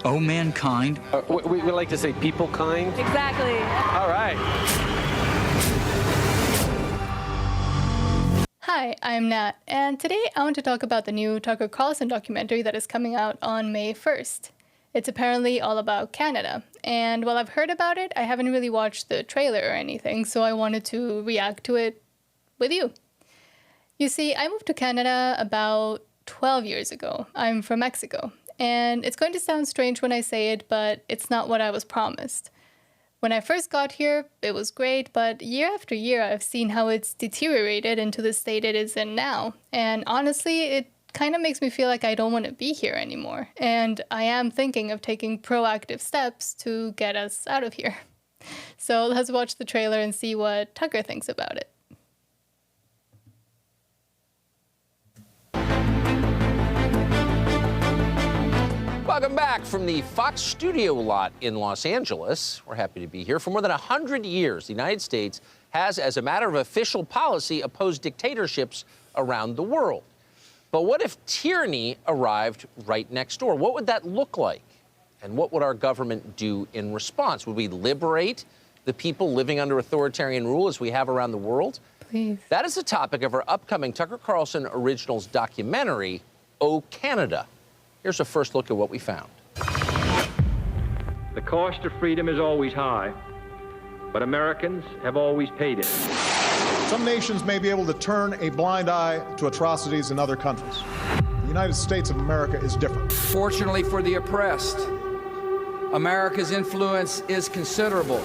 Oh, mankind. We like to say people kind. Exactly. All right. Hi, I'm Nat, and today I want to talk about the new Tucker Carlson documentary that is coming out on May 1st. It's apparently all about Canada, and while I've heard about it, I haven't really watched the trailer or anything, so I wanted to react to it with you. You see, I moved to Canada about 12 years ago. I'm from Mexico, and it's going to sound strange when I say it, but it's not what I was promised. When I first got here, it was great, but year after year, I've seen how it's deteriorated into the state it is in now. And honestly, it kind of makes me feel like I don't want to be here anymore. And I am thinking of taking proactive steps to get us out of here. So let's watch the trailer and see what Tucker thinks about it. Welcome back from the Fox studio lot in Los Angeles. We're happy to be here. For more than 100 years, the United States has, as a matter of official policy, opposed dictatorships around the world. But what if tyranny arrived right next door? What would that look like? And what would our government do in response? Would we liberate the people living under authoritarian rule as we have around the world? Please. That is the topic of our upcoming Tucker Carlson Originals documentary, Oh, Canada. Here's a first look at what we found. The cost of freedom is always high, but Americans have always paid it. Some nations may be able to turn a blind eye to atrocities in other countries. The United States of America is different. Fortunately for the oppressed, America's influence is considerable.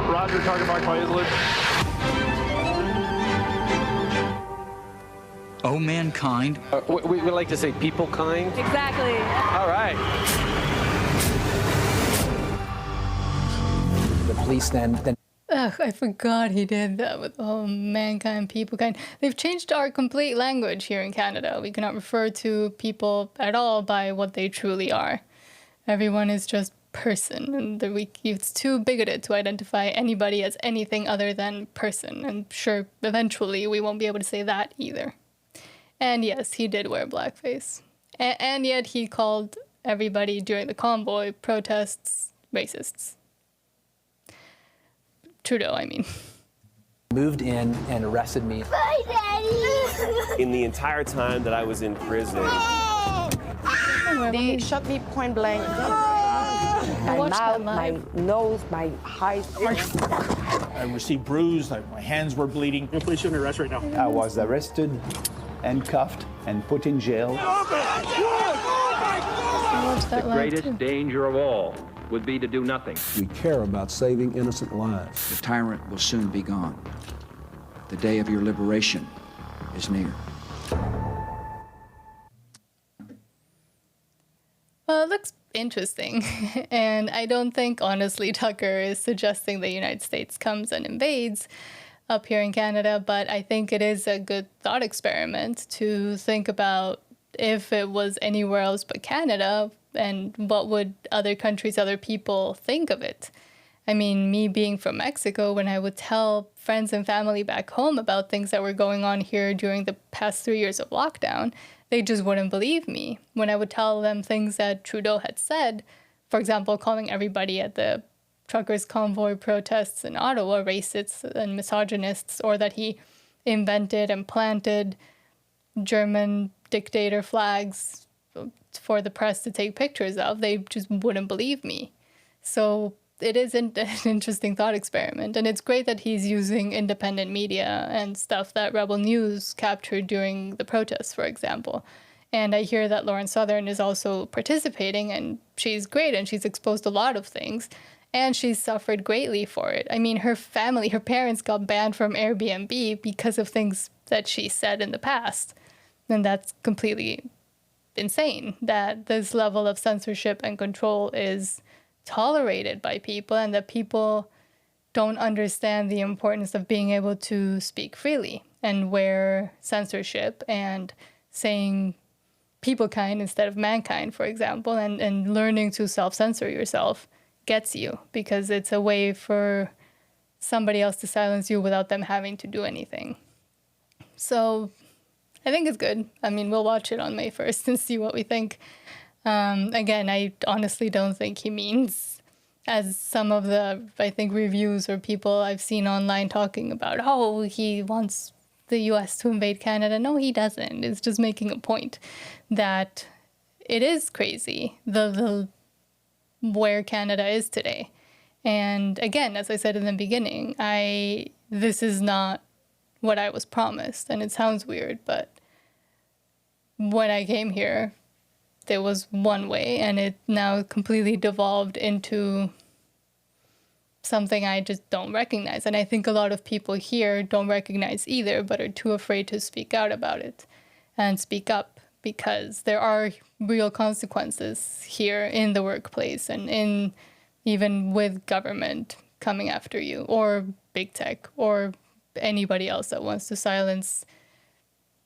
Roger, target mark by Islet. Oh, mankind. We like to say people kind. Exactly. All right. The police then Ugh, I forgot he did that with oh, mankind, people kind. They've changed our complete language here in Canada. We cannot refer to people at all by what they truly are. Everyone is just person, and it's too bigoted to identify anybody as anything other than person. And sure, eventually we won't be able to say that either. And yes, he did wear blackface. And yet he called everybody during the convoy protests racists. Trudeau, I mean. moved in and arrested me. Bye, Daddy! In the entire time that I was in prison. They shot me point blank. My mouth, my nose, my eyes. I received bruises, my hands were bleeding. I'm please under arrest right now. I was arrested and cuffed and put in jail. The greatest danger of all would be to do nothing. We care about saving innocent lives. The tyrant will soon be gone. The day of your liberation is near. Well, it looks interesting. And I don't think, honestly, Tucker is suggesting the United States comes and invades up here in Canada, but I think it is a good thought experiment to think about if it was anywhere else but Canada, and what would other countries, other people think of it. I mean, me being from Mexico, when I would tell friends and family back home about things that were going on here during the past 3 years of lockdown, they just wouldn't believe me. When I would tell them things that Trudeau had said, for example, calling everybody at the truckers' convoy protests in Ottawa racists and misogynists, or that he invented and planted German dictator flags for the press to take pictures of, they just wouldn't believe me. So it is an interesting thought experiment, and it's great that he's using independent media and stuff that Rebel News captured during the protests, for example. And I hear that Lauren Southern is also participating, and she's great, and she's exposed a lot of things, and she's suffered greatly for it. I mean, her family, her parents got banned from Airbnb because of things that she said in the past. And that's completely insane, that this level of censorship and control is tolerated by people, and that people don't understand the importance of being able to speak freely, and where censorship and saying people kind instead of mankind, for example, and learning to self-censor yourself gets you, because it's a way for somebody else to silence you without them having to do anything. So I think it's good. I mean, we'll watch it on May 1st and see what we think. Again, I honestly don't think he means, as some of the, I think, reviews or people I've seen online talking about, oh, he wants the US to invade Canada. No, he doesn't. It's just making a point that it is crazy, the where Canada is today. And again, as I said in the beginning, this is not what I was promised. And it sounds weird, but when I came here, there was one way, and it now completely devolved into something I just don't recognize. And I think a lot of people here don't recognize either, but are too afraid to speak out about it and speak up, because there are real consequences here in the workplace and even with government coming after you, or big tech, or anybody else that wants to silence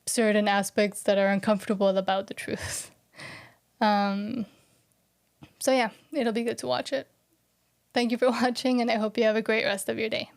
certain aspects that are uncomfortable about the truth. So yeah, it'll be good to watch it. Thank you for watching, and I hope you have a great rest of your day.